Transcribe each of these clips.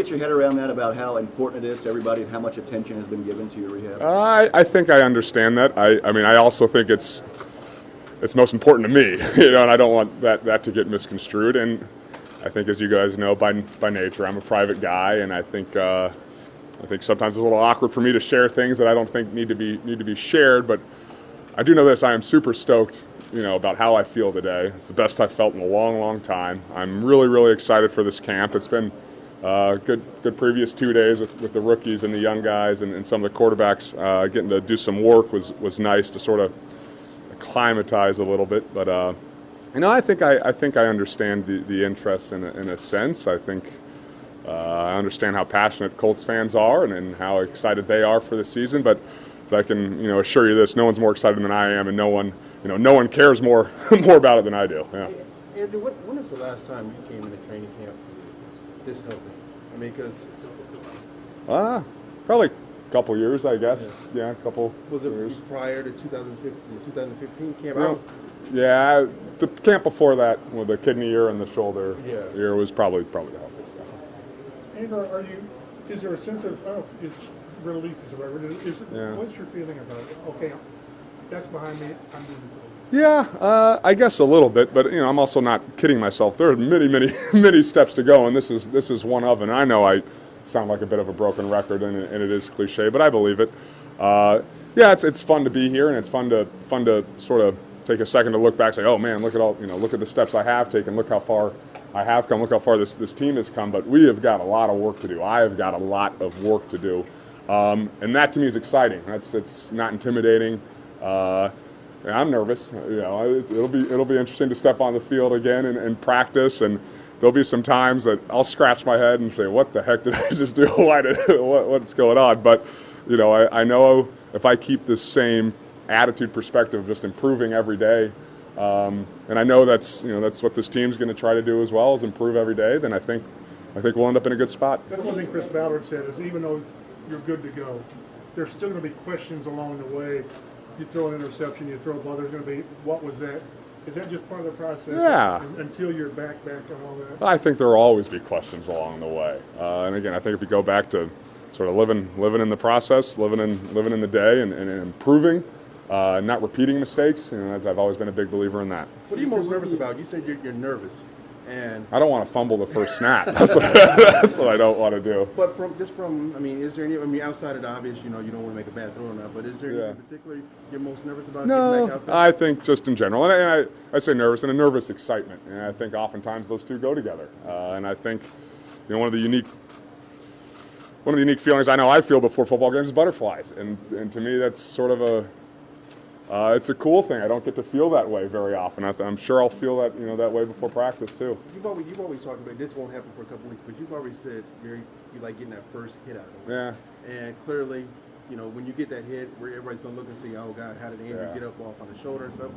get your head around that, about how important it is to everybody and how much attention has been given to your rehab? I think I understand that. I mean, I also think it's most important to me, and I don't want that to get misconstrued. And I think, as you guys know, by nature, I'm a private guy, and I think sometimes it's a little awkward for me to share things that I don't think need to be shared. But I do know this: I am super stoked, about how I feel today. It's the best I've felt in a long, long time. I'm really, really excited for this camp. It's been good previous 2 days with the rookies and the young guys and some of the quarterbacks. Getting to do some work was nice to sort of acclimatize a little bit. But I think I understand the interest in a sense. I think I understand how passionate Colts fans are and how excited they are for the season. But I can assure you this: no one's more excited than I am, and no one cares more about it than I do. Yeah. Andrew, when is the last time you came into training camp this healthy? I mean, because probably a couple years, I guess. Yeah, a couple. Was it years prior to 2015 camp? Well, yeah, the camp before that, with the kidney year and the shoulder year, was probably the healthiest. And is there a sense of is relief is the right word? What's your feeling about it? Okay, that's behind me. I'm moving forward. Yeah, I guess a little bit, but I'm also not kidding myself. There are many steps to go, and this is one of them. And I know I sound like a bit of a broken record, and it is cliche, but I believe it. Yeah, it's fun to be here, and it's fun to sort of take a second to look back, and say, oh man, look at the steps I have taken, look how far I have come, look how far this team has come. But we have got a lot of work to do. I have got a lot of work to do, and that to me is exciting. It's not intimidating. I'm nervous. It'll be interesting to step on the field again and practice, and there'll be some times that I'll scratch my head and say, "What the heck did I just do? What's going on?" But I know if I keep this same attitude, perspective, just improving every day, and I know that's what this team's going to try to do as well, is improve every day. Then I think we'll end up in a good spot. That's one thing Chris Ballard said, is even though you're good to go, there's still going to be questions along the way. You throw an interception, you throw a ball, there's going to be, what was that? Is that just part of the process? Yeah. Until you're back on all that? I think there will always be questions along the way. And again, I think if you go back to sort of living in the process, living in the day and improving, not repeating mistakes, I've always been a big believer in that. What are you most nervous about? You said you're nervous. And I don't want to fumble the first snap. That's what I don't want to do. But is there any, outside of the obvious, you don't want to make a bad throw or not, but is there anything particularly you're most nervous about getting back out there? I think just in general, and I say nervous and a nervous excitement, and I think oftentimes those two go together. And I think, one of the unique feelings I know I feel before football games is butterflies, and to me that's sort of it's a cool thing. I don't get to feel that way very often. I'm sure I'll feel that that way before practice too. You've always talked about this won't happen for a couple weeks, but you've already said you like getting that first hit out of it. Yeah. And clearly, when you get that hit, where everybody's gonna look and see, oh God, how did Andrew get up off on the shoulder and stuff?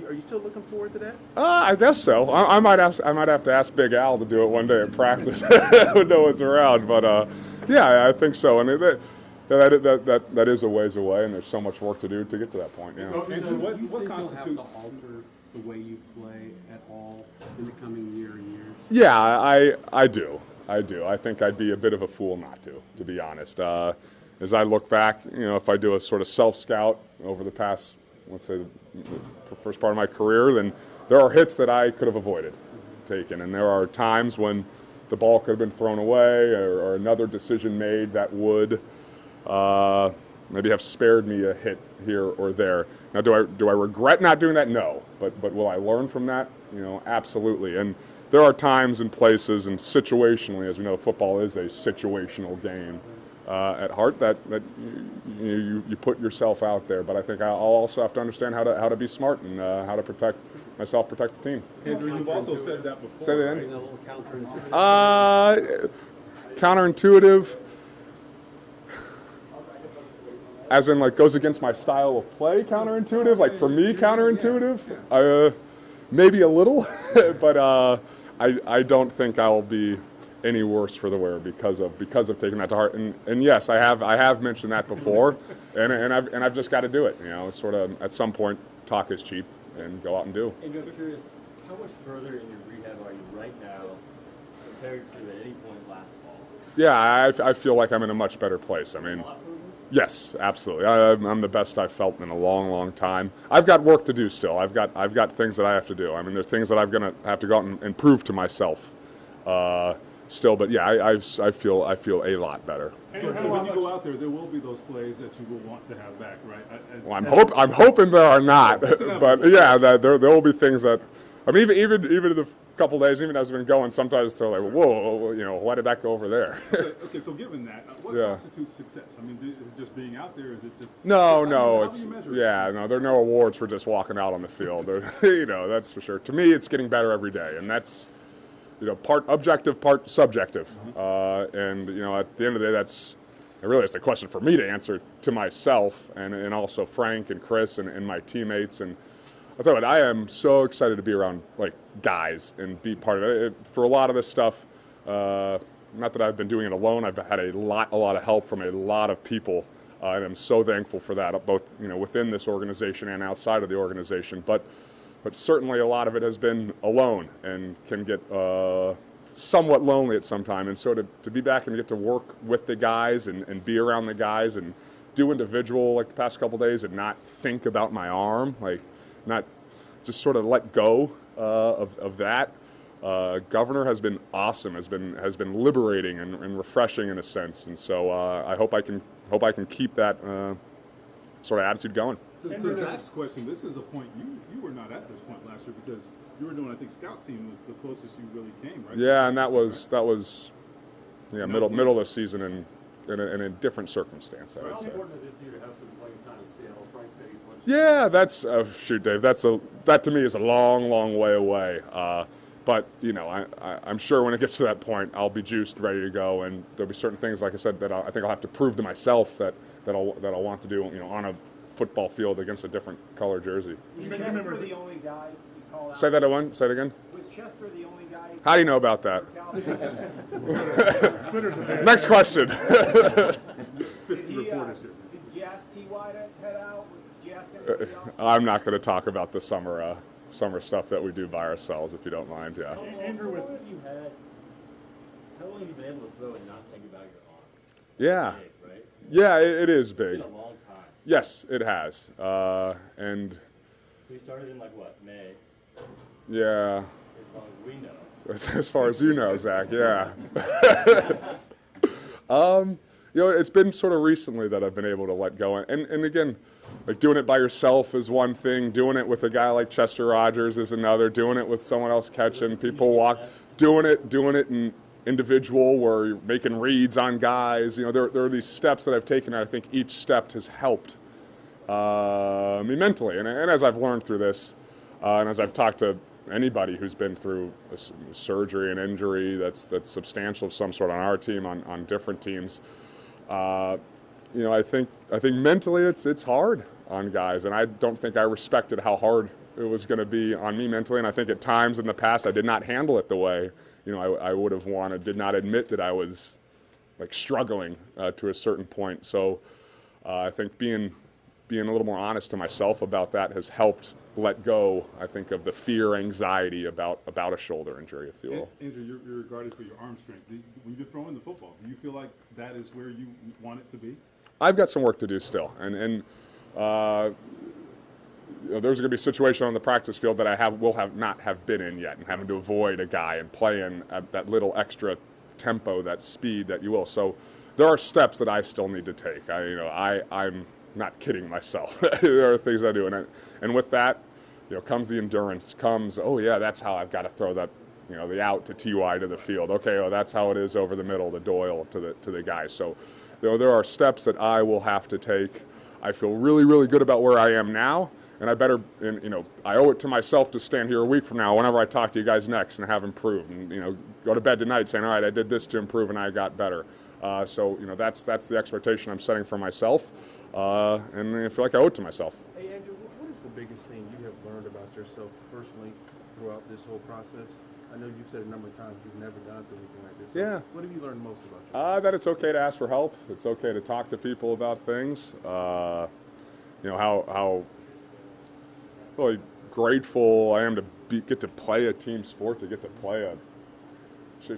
Are you still looking forward to that? I guess so. I might have to ask Big Al to do it one day at practice. I would know what's around, but yeah, I think so. And that is a ways away, and there's so much work to do to get to that point. Yeah. And what constitutes you'll have to alter the way you play at all in the coming year and years? Yeah, I do. I think I'd be a bit of a fool not to be honest. As I look back, if I do a sort of self-scout over the past, let's say, the first part of my career, then there are hits that I could have avoided taking, and there are times when the ball could have been thrown away or another decision made that would maybe have spared me a hit here or there. Now, do I regret not doing that? No. But will I learn from that? Absolutely. And there are times and places and situationally, as we know, football is a situational game at heart, that you put yourself out there. But I think I'll also have to understand how to be smart and how to protect myself, protect the team. Andrew, you've also said that before. Say that A little counterintuitive. Counterintuitive. As in, goes against my style of play, counterintuitive? For me, counterintuitive? Maybe a little, but I don't think I'll be any worse for the wear because of taking that to heart. And yes, I have mentioned that before, and I've just got to do it. Sort of at some point, talk is cheap, and go out and do. And I'm curious, how much further in your rehab are you right now compared to at any point last fall? Yeah, I feel like I'm in a much better place. I mean, yes, absolutely. I'm the best I've felt in a long, long time. I've got work to do still. I've got things that I have to do. I mean, there's things that I'm gonna have to go out and prove to myself still. But yeah, I feel a lot better. So when you go out there will be those plays that you will want to have back, right? Well, I'm hoping there are not, but yeah, there will be things that. I mean, even the couple days, even as I've been going, sometimes they're like, whoa, you know, why did that go over there? Okay, so given that, what Yeah. constitutes success? I mean, is it just being out there? Is it just No, how it's do you measure it? yeah, no, there are no awards for just walking out on the field. You know, that's for sure. To me, it's getting better every day, and that's, you know, part objective, part subjective. And you know, at the end of the day, that's really it's a question for me to answer to myself, and also Frank and Chris and my teammates. And I'll tell you what, I am so excited to be around like guys and be part of it. For a lot of this stuff, not that I've been doing it alone. I've had a lot of help from a lot of people, and I'm so thankful for that, both, you know, within this organization and outside of the organization. But certainly a lot of it has been alone and can get somewhat lonely at some time. And so to be back and get to work with the guys and be around the guys and do individual like the past couple days and not think about my arm, like not just sort of let go of that. Governor has been awesome, has been liberating and refreshing in a sense. And so I hope I can keep that sort of attitude going. So the next question, this is a point you were not at this point last year because you were doing, I think, scout team was the closest you really came, right? Yeah, and that was middle of the season and in a different circumstance, I would say. How important is it to you to have some playing time in Seattle? Frank said he wants Yeah, that's shoot, Dave. That to me is a long way away. But you know, I'm sure when it gets to that point, I'll be juiced, ready to go, and there'll be certain things, like I said, that I think I'll have to prove to myself that I'll want to do, you know, on a football field against a different color jersey. Was Chester the only guy you called out? Say that again. Say it again. Was Chester the only guy? How do you know about that? Twitter's a bad Next question. Did you ask T.Y. to head out? Did you ask anybody else? I'm not going to talk about the summer stuff that we do by ourselves, if you don't mind. Yeah. Andrew, How long have you been able to throw and not think about your arm? Yeah. Big, right? Yeah, it is big. It's been a long time. Yes, it has. And So you started in like what, May? yeah, As long as we know. as far as you know, Zach. Yeah. You know, it's been sort of recently that I've been able to let go, and again, like doing it by yourself is one thing. Doing it with a guy like Chester Rogers is another. Doing it with someone else catching people walk. Doing it in individual where you're making reads on guys. You know, there are these steps that I've taken, and I think each step has helped me mentally. And as I've learned through this, and as I've talked to anybody who's been through a surgery and injury that's substantial of some sort on our team, on different teams, you know, I think mentally it's hard on guys, and I don't think I respected how hard it was going to be on me mentally. And I think at times in the past I did not handle it the way, you know, I would have wanted. Did not admit that I was like struggling to a certain point. So I think being a little more honest to myself about that has helped let go, I think, of the fear, anxiety about a shoulder injury, if you will. Andrew, you're regarded for your arm strength. When you're throwing the football, do you feel like that is where you want it to be? I've got some work to do still, and you know, there's going to be a situation on the practice field that I will not have been in yet, and having to avoid a guy and playing at that little extra tempo, that speed, that you will. So there are steps that I still need to take. I'm not kidding myself. There are things I do, and with that, you know, comes the endurance. Comes, oh yeah, that's how I've got to throw that, you know, the out to Ty to the field. Okay, oh, that's how it is over the middle, the Doyle to the guys. So there are steps that I will have to take. I feel really good about where I am now, and I better, you know, I owe it to myself to stand here a week from now, whenever I talk to you guys next, and have improved, and you know, go to bed tonight saying, all right, I did this to improve, and I got better. So you know, that's the expectation I'm setting for myself, and I feel like I owe it to myself. Hey, Andrew, what is the biggest thing you have learned about yourself personally throughout this whole process? I know you've said a number of times you've never gone through anything like this. So Yeah. what have you learned most about yourself? That it's okay to ask for help. It's okay to talk to people about things. You know, how really grateful I am to get to play a team sport, to get to play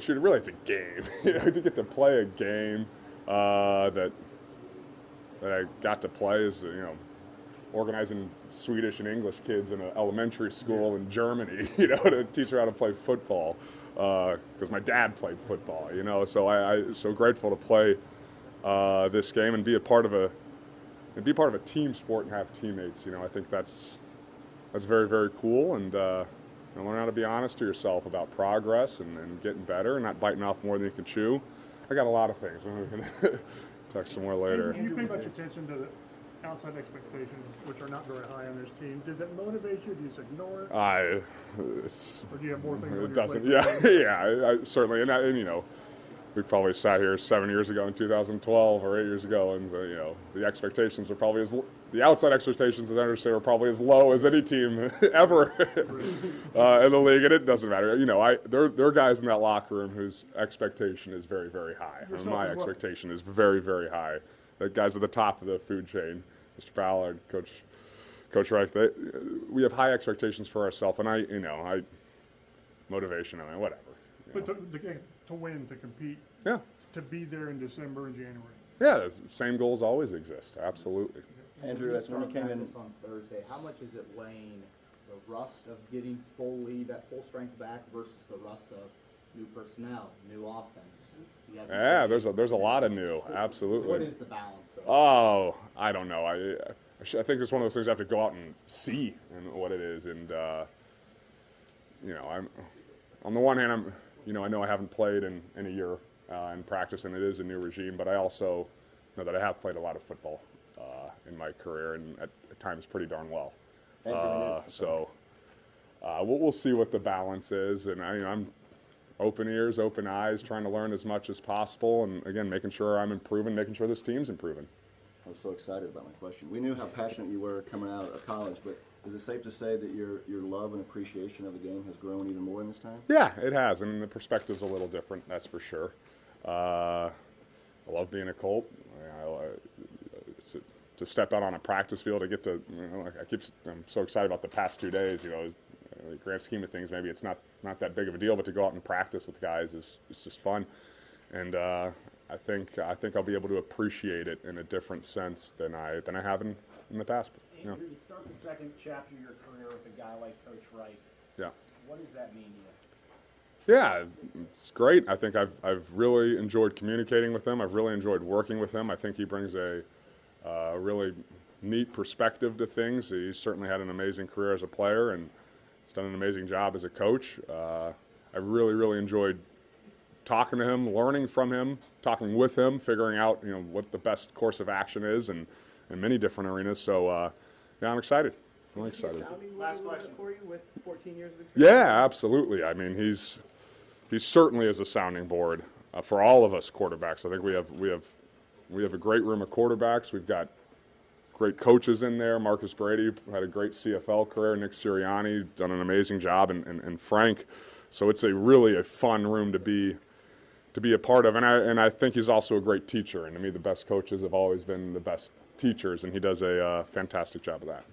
really, it's a game. You know, to get to play a game that I got to play is, you know, organizing Swedish and English kids in an elementary school in Germany, you know, to teach her how to play football, because my dad played football, you know. So I'm so grateful to play this game and be a part of a team sport and have teammates. You know, I think that's very, very cool, and learn how to be honest to yourself about progress and getting better and not biting off more than you can chew. I got a lot of things. We can talk some more later. And you pay much attention to the outside expectations, which are not very high on this team. Does it motivate you? Do you just ignore it? Or do you have more things on your It doesn't. plate? Yeah, I certainly. And you know, we probably sat here 7 years ago in 2012 or 8 years ago, and you know, the expectations are probably the outside expectations, as I understand, are probably as low as any team ever in the league, and it doesn't matter. You know, there are guys in that locker room whose expectation is very, very high. And my expectation is very, very high. The guys at the top of the food chain, Mr. Ballard, Coach Reich, we have high expectations for ourselves, and motivation, I mean, whatever. But to win, to compete, Yeah. to be there in December and January. Yeah, the same goals always exist. Absolutely. Andrew, that's when you came in. On Thursday, how much is it weighing the rust of getting that full strength back versus the rust of new personnel, new offense? Yeah, there's a lot of new. Absolutely. What is the balance? Oh, I don't know. I think it's one of those things I have to go out and see and what it is. And you know, I'm on the one hand, I know I haven't played in a year in practice, and it is a new regime. But I also know that I have played a lot of football in my career, and at times pretty darn well. So we'll see what the balance is, and I'm open ears, open eyes, trying to learn as much as possible, and again, making sure I'm improving, making sure this team's improving. I was so excited about my question. We knew how passionate you were coming out of college, but is it safe to say that your love and appreciation of the game has grown even more in this time? Yeah, it has, and the perspective's a little different, that's for sure. I love being a Colt. To step out on a practice field, to get to, I'm so excited about the past 2 days. You know, in the grand scheme of things, maybe it's not that big of a deal, but to go out and practice with guys is just fun, and I think I'll be able to appreciate it in a different sense than I have in the past. Andrew, you start the second chapter of your career with a guy like Coach Wright. Yeah. What does that mean to you? Yeah, it's great. I think I've really enjoyed communicating with him. I've really enjoyed working with him. I think he brings a really neat perspective to things. He's certainly had an amazing career as a player, and he's done an amazing job as a coach. I really, really enjoyed talking to him, learning from him, talking with him, figuring out what the best course of action is, and in many different arenas. So yeah, I'm excited. I'm excited. Last question for you with 14 years of experience. Yeah, absolutely. I mean, he's certainly is a sounding board for all of us quarterbacks. I think we have a great room of quarterbacks. We've got great coaches in there. Marcus Brady had a great CFL career. Nick Sirianni done an amazing job, and Frank. So it's really a fun room to be a part of. And I think he's also a great teacher. And to me, the best coaches have always been the best teachers, and he does a fantastic job of that.